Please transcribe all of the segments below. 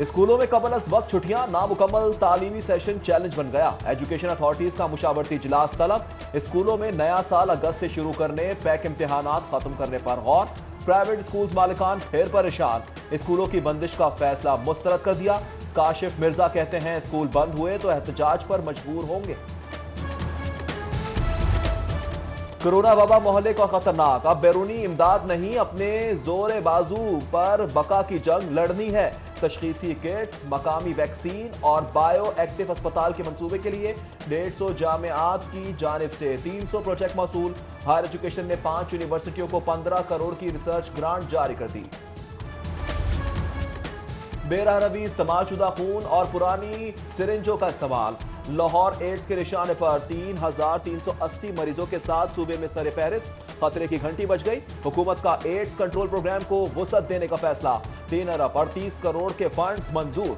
اسکولوں میں قبل از وقت چھٹیاں، نامکمل تعلیمی سیشن چیلنج بن گیا۔ ایجوکیشن اتھارٹیز کا مشاورتی اجلاس طلب، اسکولوں میں نیا سال اگست سے شروع کرنے، پیک امتحانات ختم کرنے پر غور۔ پرائیویٹ اسکولز مالکان پھر پریشان، اسکولوں کی بندش کا فیصلہ مسترد کر دیا۔ کاشف مرزا کہتے ہیں اسکول بند ہوئے تو احتجاج پر مجبور ہوں گے۔ کرونا وبا محلے کا خطرناک، اب بیرونی امداد نہیں، اپنے زور بازو پر بقا کی جنگ لڑنی ہے۔ تشخیصی کٹس، مقامی ویکسین اور بائیو ایکٹیو اسپتال کے منصوبے کے لیے 150 جامعات کی جانب سے 300 پروجیکٹ موصول۔ ہائر ایجوکیشن نے 5 یونیورسٹیوں کو 15 کروڑ کی ریسرچ گرانٹ جاری کر دی۔ بے راہ روی، استعمال شدہ خون اور پرانی سرنجوں کا استعمال، لاہور ایڈز کے نشانے پر 3380 مریضوں کے ساتھ صوبے میں سر فہرست۔ خطرے کی گھنٹی بج گئی، حکومت کا ایڈز کنٹرول پروگرام کو وسعت دینے کا فیصلہ، 3 ارب 38 کروڑ کے فنڈز منظور۔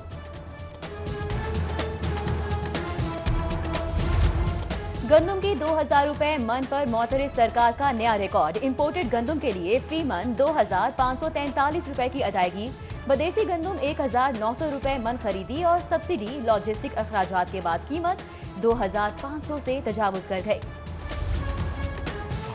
گندم کی 2000 روپے من پر معترض سرکار کا نیا ریکارڈ، امپورٹڈ گندم کے لیے فی من 2543 روپے کی ادائیگی، بدیسی گندم 1900 روپے من خریدی اور سبسڈی لاجسٹک اخراجات کے بعد قیمت 2500 سے تجاوز کر گئی۔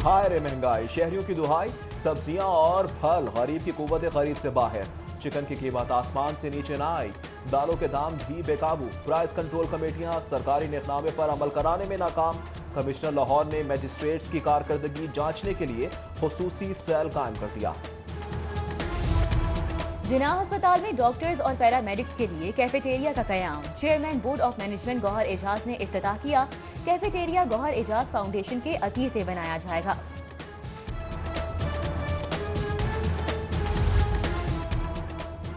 ہائے مہنگائی، شہریوں کی دہائی، سبزیاں اور پھل غریب کی قوت خرید سے باہر، چکن کی قیمت آسمان سے نیچے نہ آئی، دالوں کے دام بھی بے قابو، پرائس کنٹرول کمیٹیاں سرکاری نقطنامے پر عمل کرانے میں ناکام۔ کمشنر لاہور نے میجسٹریٹس کی کارکردگی جانچنے کے لیے خصوصی سیل قائم کر دیا۔ جناح ہسپتال میں ڈاکٹرز اور پیرامیڈکس کے لیے کیفیٹیریا کا قیام، چیئرمین بورڈ آف مینجمنٹ گوہر اعجاز نے افتتاح کیا۔ کیفیٹیریا گوہر اعجاز فاؤنڈیشن کے عطیے سے بنایا جائے گا۔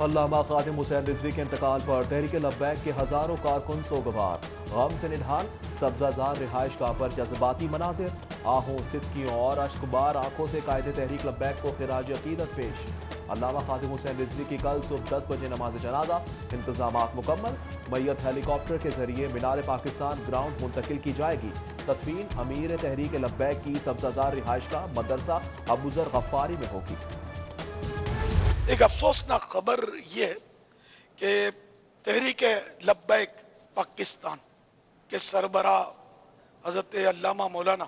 علامہ خادم حسین رضوی کے انتقال پر تحریک لبیک کے ہزاروں کارکن سوگوار، غم سے نڈھال، سبزہ زار رہائش گاہ پر جذباتی مناظر، آہوں سسکیوں اور اشکبار آنکھوں سے قائد تحریک لبیک کو خراج عقیدت پیش۔ علامہ خادم حسین رضوی کی کل صبح 10 بجے نماز جنازہ، انتظامات مکمل، میت ہیلی کاپٹر کے ذریعے مینار پاکستان گراؤنڈ منتقل کی جائے گی۔ تدفین امیر تحریک لبیک کی سبزہ زار رہائش گاہ مدرسہ ابوذر غفاری میں ہوگی۔ ایک افسوسناک خبر یہ ہے کہ تحریک لبیک پاکستان کے سربراہ حضرت علامہ مولانا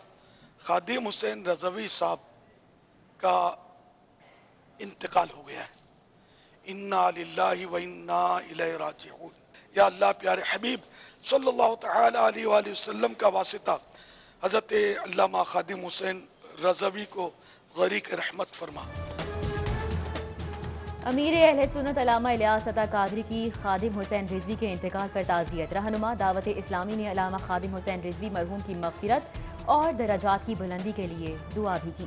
خادم حسین رضوی صاحب کا انتقال ہو گیا ہے۔ انا للہ و انا الیہ راجعون۔ یا اللہ پیارے حبیب صلی اللہ تعالی علیہ وآلہ وسلم کا واسطہ حضرت علامہ خادم حسین رضوی کو غریق رحمت فرما۔ امیر اہل سنت علامہ الیاس عطا قادری کی خادم حسین رضوی کے انتقال پر تعزیت، رہنما دعوت اسلامی نے علامہ خادم حسین رضوی مرحوم کی مغفرت اور درجات کی بلندی کے لیے دعا بھی کی۔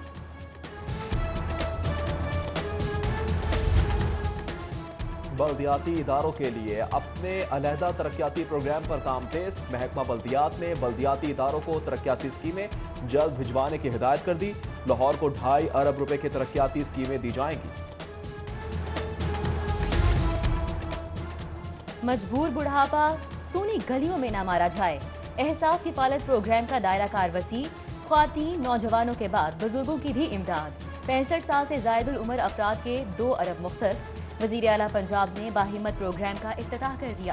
بلدیاتی اداروں کے لیے اپنے علیحدہ ترقیاتی پروگرام پر کام تیز، محکمہ بلدیات نے بلدیاتی اداروں کو ترقیاتی اسکیمیں جلد بھجوانے کی ہدایت کر دی۔ لاہور کو 2.5 ارب روپے کی ترقیاتی اسکیمیں دی جائیں گی۔ مجبور بڑھاپا سونی گلیوں میں نہ مارا جائے، احساس کفالت پروگرام کا دائرہ کار وسیع، خواتین نوجوانوں کے بعد بزرگوں کی بھی امداد، 65 سال سے زائد العمر افراد کے 2 ارب مختص، وزیر اعلیٰ پنجاب نے باہمت پروگرام کا افتتاح کر دیا۔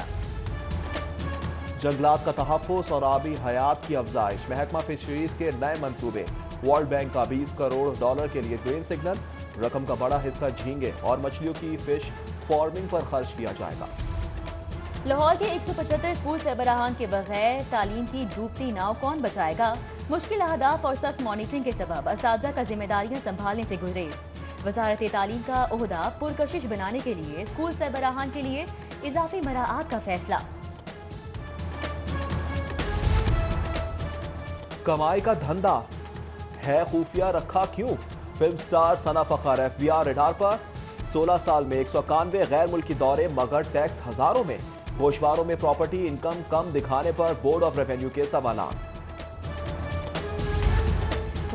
جنگلات کا تحفظ اور آبی حیات کی افزائش، محکمہ فشریز کے نئے منصوبے، ورلڈ بینک کا $20 کروڑ کے لیے گرین سگنل، رقم کا بڑا حصہ جھینگے اور مچھلیوں کی فش فارمنگ پر خرچ کیا جائے گا۔ لاہور کے 175 اسکول سربراہان کے بغیر تعلیم کی ڈوبتی ناؤ کون بچائے گا؟ مشکل اہداف اور سخت مانیٹرنگ کے سبب اساتذہ کا ذمہ داریاں سنبھالنے سے گریز، وزارت تعلیم کا عہدہ پرکشش بنانے کے لیے اسکول سربراہان کے لیے اضافی مراعات کا فیصلہ۔ کمائی کا دھندا ہے خفیہ رکھا کیوں؟ فلم سٹار ثنا فخر FBI ریڈار پر، 16 سال میں 191 غیر ملکی دورے مگر ٹیکس ہزاروں میں، گوشواروں میں پراپرٹی انکم کم دکھانے پر بورڈ آف ریونیو کے سوالات۔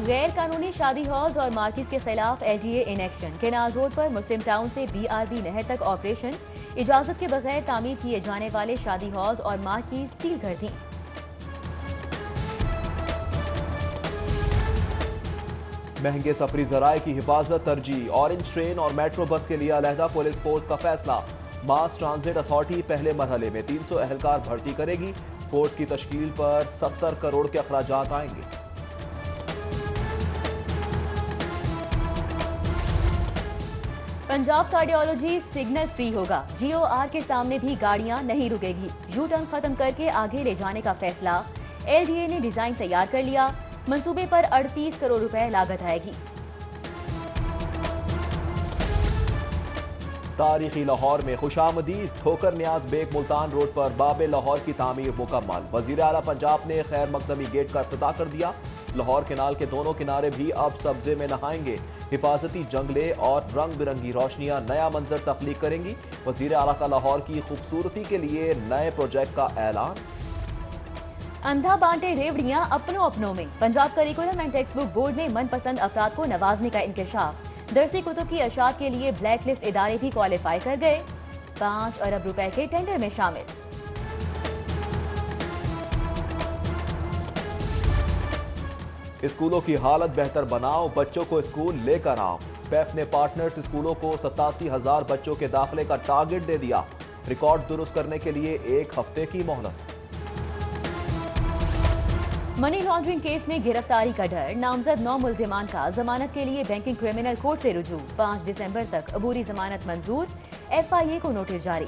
غیر قانونی شادی ہالز اور مارکیز کے خلاف LDA in action, canal road per Muslim town سے BRB نہر تک آپریشن، اجازت کے بغیر تعمیر کیے جانے والے شادی ہالز اور مارکیز سیل کر دیں۔ مہنگے سفری ذرائع کی حفاظت ترجیح، اورنج ٹرین اور میٹرو بس کے لیے علیحدہ پولیس فورس کا فیصلہ، मास ट्रांजिट अथॉरिटी पहले मरहले में 300 एहलकार भर्ती करेगी। फोर्स की तश्कील पर 70 करोड़ के अखराजात आएंगे। पंजाब कार्डियोलॉजी सिग्नल फ्री होगा। GOR के सामने भी गाड़ियां नहीं रुकेगी। यू टर्न खत्म करके आगे ले जाने का फैसला। LDA ने डिजाइन तैयार कर लिया। मंसूबे पर 38 करोड़ रुपए लागत आएगी। तारीखी लाहौर में खुशामदीद ठोकर नियाज बेग मुल्तान रोड पर बाबे लाहौर की तामीर मुकम्मल। वजीर आला पंजाब ने खैर मकदमी गेट का इफ्तिताह कर दिया। लाहौर कैनाल के दोनों किनारे भी अब सब्जे में नहाएंगे। हिफाजती जंगले और रंग बिरंगी रोशनियां नया मंजर तख्लीक करेंगी। वजीर आला का लाहौर की खूबसूरती के लिए नए प्रोजेक्ट का ऐलान। अंधा बांटे रेवड़ियां अपनों अपनों में। Punjab curriculum and text book board में मनपसंद अफराद को नवाजने का इंकशाफ। दरसी कुतुब की अशात के लिए ब्लैक लिस्ट इदारे भी क्वालिफाई कर गए। 5 अरब रुपए के टेंडर में शामिल। स्कूलों की हालत बेहतर बनाओ, बच्चों को स्कूल लेकर आओ। पैफ ने पार्टनर्स स्कूलों को 87,000 बच्चों के दाखिले का टारगेट दे दिया। रिकॉर्ड दुरुस्त करने के लिए 1 हफ्ते की मोहलत। मनी लॉन्ड्रिंग केस में गिरफ्तारी का डर। नामजद 9 मुल्जिमान का जमानत के लिए बैंकिंग क्रिमिनल कोर्ट से रुजू। 5 दिसंबर तक अबूरी जमानत मंजूर। FIA को नोटिस जारी।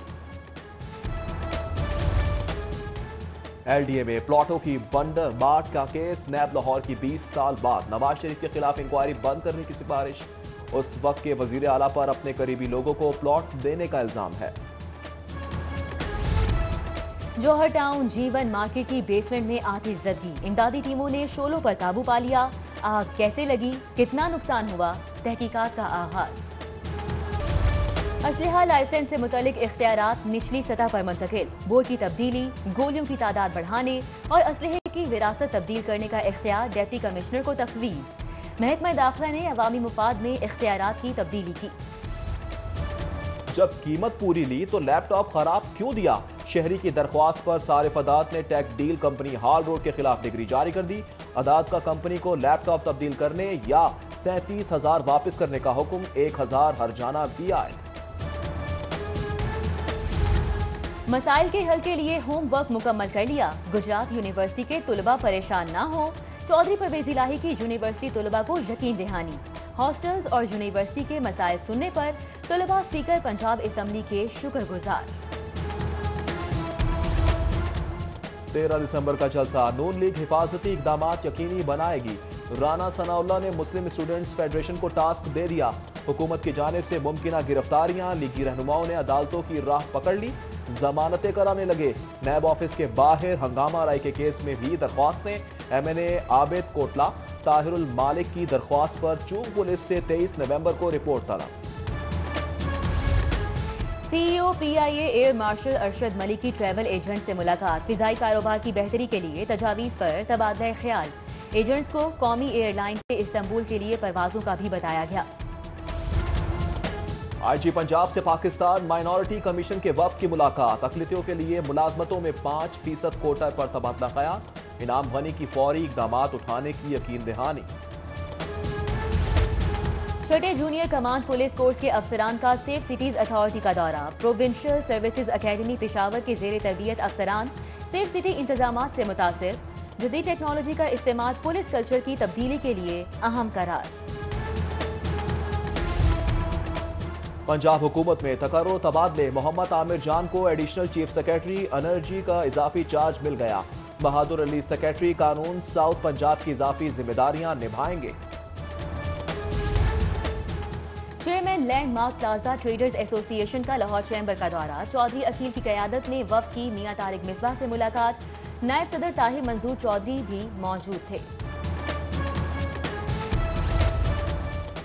LDA में प्लॉटों की बंडर बाट का केस। नैब लाहौर की 20 साल बाद नवाज शरीफ के खिलाफ इंक्वायरी बंद करने की सिफारिश। उस वक्त के वजीर आला पर अपने करीबी लोगों को प्लॉट देने का इल्जाम है। जौहर टाउन जीवन मार्केट की बेसमेंट में आतिशज़दगी। इमदादी टीमों ने शोलों पर काबू पा लिया। आग कैसे लगी, कितना नुकसान हुआ, तहकीकात का आगाज। असलहा लाइसेंस से मुतल्लिक इख्तियारात निचली सतह पर मुंतकिल। बोर्ड की तब्दीली, गोलियों की तादाद बढ़ाने और असलहे की विरासत तब्दील करने का इख्तियार डिप्टी कमिश्नर को तफवीज़। महकमा दाखिला ने अवामी मुफाद में इख्तियारात की तब्दीली की। जब कीमत पूरी ली तो लैपटॉप खराब क्यों दिया? शहरी की दरख्वास्त पर सारिफ अदात ने टेक डील कंपनी हाल रोड के खिलाफ डिग्री जारी कर दी। अदात का कंपनी को लैपटॉप तब्दील करने या 37,000 वापस करने का हुक्म, 1,000 हर्जाना भी आए। मसाइल के हल के लिए होमवर्क मुकम्मल कर लिया। गुजरात यूनिवर्सिटी के तुलबा परेशान ना हो। चौधरी परवेज इलाही की यूनिवर्सिटी तुलबा को यकीन दहानी। हॉस्टल्स और यूनिवर्सिटी के मसाइल सुनने पर तुलबा स्पीकर पंजाब असम्बली के शुक्रगुजार। 13 दिसंबर का जलसा। नून लीग हिफाजती इकदामात यकीनी बनाएगी। राना सनाउल्लाह ने मुस्लिम स्टूडेंट्स फेडरेशन को टास्क दे दिया। हुकूमत की जानिब से मुमकिना गिरफ्तारियां। लीगी रहनुमाओं ने अदालतों की राह पकड़ ली। जमानतें कराने लगे। नैब ऑफिस के बाहर हंगामा राय के केस में भी दरख्वास्तें। MNA आबिद कोटला, ताहिरुल मालिक की दरख्वास्त पर चूक पुलिस से 23 नवंबर को रिपोर्ट तलब। CEO PIA air marshal Arshad Malik की ट्रैवल एजेंट से मुलाकात। फिजाई कारोबार की बेहतरी के लिए तजावीज़ पर तबादला ख्याल। एजेंट्स को कौमी एयरलाइन से इस्तांबुल के लिए परवाजों का भी बताया गया। IG पंजाब से पाकिस्तान माइनॉरिटी कमीशन के वफ्द की मुलाकात। अक़लियतों के लिए मुलाजमतों में 5% कोटा पर तबादला ख्याल। इनाम गनी की फौरी इक़दामात उठाने की यकीन दहानी। छठे जूनियर कमांड पुलिस कोर्स के अफसरान का सेफ सिटीज अथॉरिटी का दौरा। प्रोविंशियल सर्विसेज अकेडमी पेशावर के जेर तरबियत अफसरान सेफ सिटी इंतजामात से मुतासिर। जदीद टेक्नोलॉजी का इस्तेमाल पुलिस कल्चर की तब्दीली के लिए अहम करार। पंजाब हुकूमत में तकर्रुर तबादले। मोहम्मद आमिर जान को एडिशनल चीफ सेक्रेटरी एनर्जी का इजाफी चार्ज मिल गया। बहादुर अली सेक्रेटरी कानून साउथ पंजाब की इजाफी जिम्मेदारियां निभाएंगे। Chairman landmark plaza traders association का लाहौर चैम्बर का दौरा। चौधरी अकील की क़यादत में वफ़द की मियां तारिक मिसबाह से मुलाकात। नायब सदर ताहिर मंजूर चौधरी भी मौजूद थे।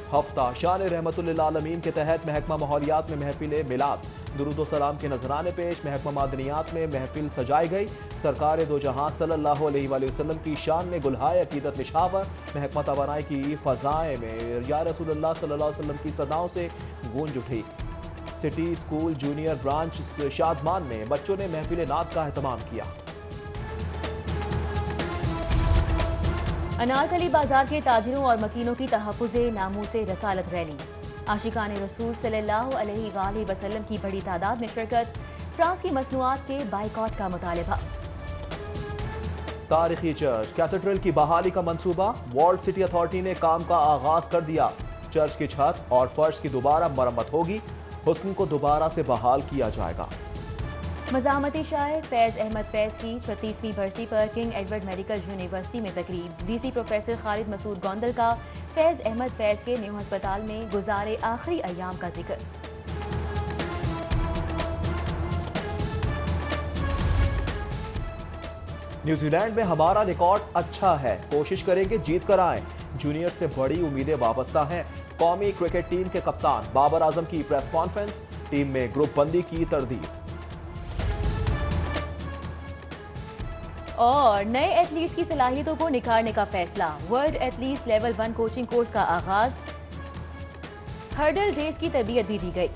हफ्ता शान रहमतुल्लिल आलमीन के तहत महकमा माहौलियात में महफिल मिलाद। दुरूद व सलाम के नजराने पेश। महकमा मादनियात में महफिल सजाई गई। सरकार दो जहां सल्लल्लाहु अलैहि वसल्लम की शान में गुलहाय अकीदत निशावर। महकमा तवानाई की फ़ज़ाएं में या रसूलुल्लाह सल्लल्लाहु अलैहि वसल्लम की सदाओं से गूंज उठी। City school junior branch Shadman में बच्चों ने महफिल नात का एहतमाम किया। अनारकली बाजार के ताजिरों और मकीनों की तहफ़्फ़ुज़े नामूसे रसालत रैली। आशिकान रसूल सल्लल्लाहु अलैहि वसल्लम की बड़ी तादाद में शिरकत, फ्रांस की मसनूआत के बाइकॉट का मुतालबा। तारीखी चर्च कैथेड्रल की बहाली का मंसूबा, वॉल्ड सिटी अथॉरिटी ने काम का आगाज कर दिया। चर्च की छत और फर्श की दोबारा मरम्मत होगी, हुस्न को दोबारा से बहाल किया जाएगा। मज़ाहमती शायर फैज़ अहमद फैज़ की 36वीं बरसी पर किंग एडवर्ड मेडिकल यूनिवर्सिटी में तकरीब। डीसी प्रोफेसर खालिद मसूद गोंदल का फैज़ अहमद फैज़ के न्यू अस्पताल में गुजारे आखिरी अयाम का जिक्र। न्यूजीलैंड में हमारा रिकॉर्ड अच्छा है, कोशिश करेंगे जीत कर आएं। जूनियर से बड़ी उम्मीदें वाबस्ता हैं। कौमी क्रिकेट टीम के कप्तान बाबर आजम की प्रेस कॉन्फ्रेंस, टीम में ग्रुप बंदी की तरदीद। और नए एथलीट्स की सलाहियतों को निखारने का फैसला, world athletes level 1 coaching course का आगाज। हर्डल रेस की तरबियत भी दी गई।